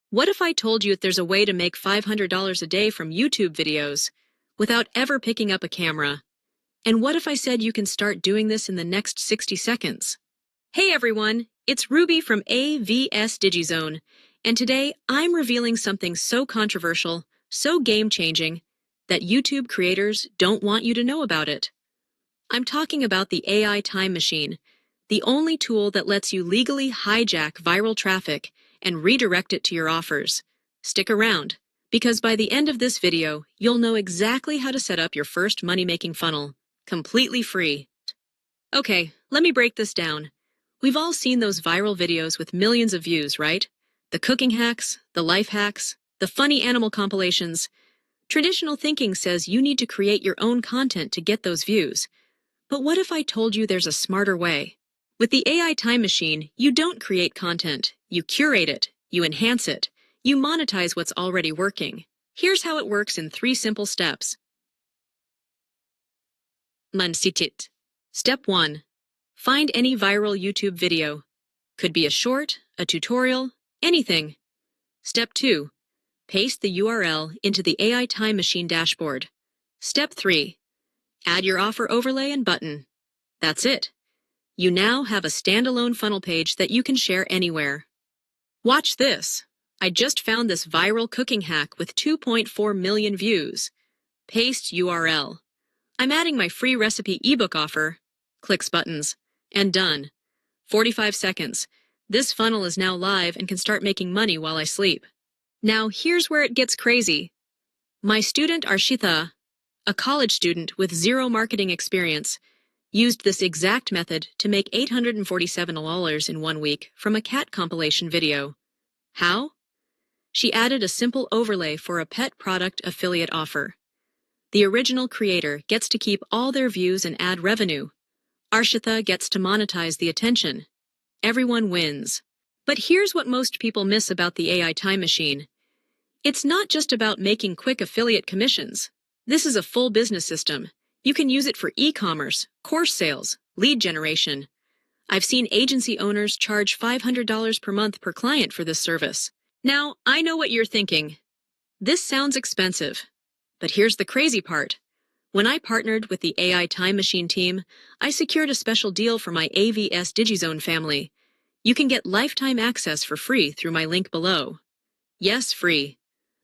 What if I told you that there's a way to make $500 a day from YouTube videos without ever picking up a camera? And what if I said you can start doing this in the next 60 seconds? Hey everyone, it's Ruby from AVS DigiZone, and today I'm revealing something so controversial, so game-changing, that YouTube creators don't want you to know about it. I'm talking about the AI time machine, the only tool that lets you legally hijack viral traffic and redirect it to your offers. Stick around, because by the end of this video, you'll know exactly how to set up your first money-making funnel, completely free. Okay, let me break this down. We've all seen those viral videos with millions of views, right? The cooking hacks, the life hacks, the funny animal compilations. Traditional thinking says you need to create your own content to get those views. But what if I told you there's a smarter way? With the AI time machine, you don't create content. You curate it. You enhance it. You monetize what's already working. Here's how it works in 3 simple steps. Monetise. Step 1. Find any viral YouTube video. Could be a short, a tutorial, anything. Step 2. Paste the URL into the AI time machine dashboard. Step 3. Add your offer overlay and button. That's it. You now have a standalone funnel page that you can share anywhere. Watch this. I just found this viral cooking hack with 2.4 million views. Paste URL. I'm adding my free recipe ebook offer. Clicks buttons. And done. 45 seconds. This funnel is now live and can start making money while I sleep. Now here's where it gets crazy. My student Arshita, a college student with zero marketing experience, used this exact method to make $847 in 1 week from a cat compilation video. How? She added a simple overlay for a pet product affiliate offer. The original creator gets to keep all their views and ad revenue. Arshita gets to monetize the attention. Everyone wins. But here's what most people miss about the AI time machine. It's not just about making quick affiliate commissions. This is a full business system. You can use it for e-commerce, course sales, lead generation. I've seen agency owners charge $500 per month per client for this service. Now, I know what you're thinking. This sounds expensive. But here's the crazy part. When I partnered with the AI time machine team, I secured a special deal for my AVS DigiZone family. You can get lifetime access for free through my link below. Yes, free.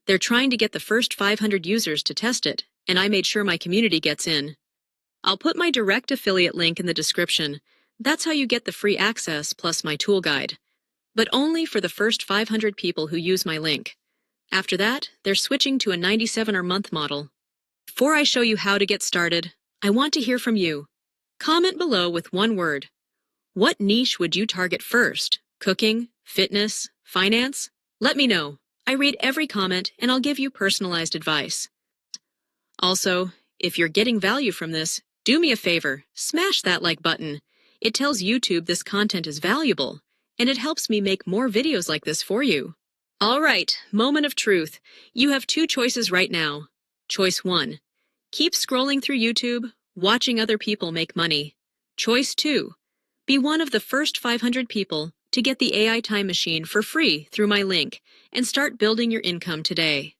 They're trying to get the first 500 users to test it, and I made sure my community gets in. I'll put my direct affiliate link in the description. That's how you get the free access plus my tool guide. But only for the first 500 people who use my link. After that, they're switching to a $97 a month model. Before I show you how to get started, I want to hear from you. Comment below with one word. What niche would you target first? Cooking, fitness, finance? Let me know. I read every comment and I'll give you personalized advice. Also, if you're getting value from this, do me a favor, smash that like button. It tells YouTube this content is valuable, and it helps me make more videos like this for you. All right, moment of truth. You have 2 choices right now. Choice 1. Keep scrolling through YouTube, watching other people make money. Choice 2. Be one of the first 500 people to get the AI time machine for free through my link and start building your income today.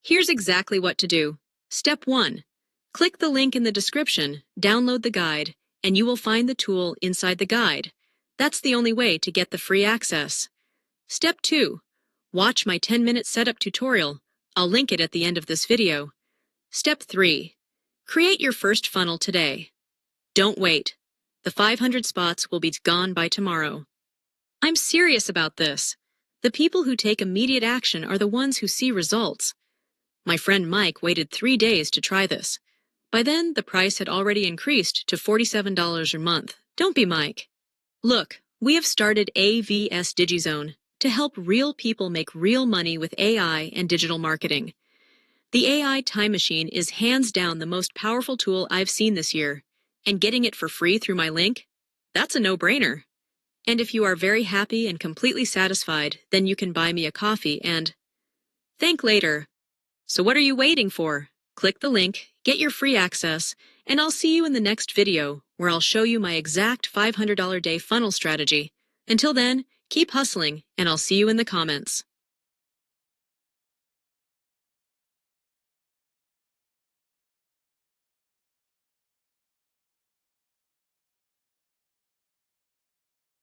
Here's exactly what to do. Step 1. Click the link in the description, download the guide, and you will find the tool inside the guide. That's the only way to get the free access. Step 2. Watch my 10-minute setup tutorial. I'll link it at the end of this video. Step 3. Create your first funnel today. Don't wait. The 500 spots will be gone by tomorrow. I'm serious about this. The people who take immediate action are the ones who see results. My friend Mike waited 3 days to try this. By then, the price had already increased to $47 a month. Don't be Mike. Look, we have started AVS DigiZone to help real people make real money with AI and digital marketing. The AI time machine is hands down the most powerful tool I've seen this year, and getting it for free through my link? That's a no-brainer. And if you are very happy and completely satisfied, then you can buy me a coffee and thank later. So what are you waiting for? Click the link, get your free access, and I'll see you in the next video where I'll show you my exact $500 day funnel strategy. Until then, keep hustling, and I'll see you in the comments.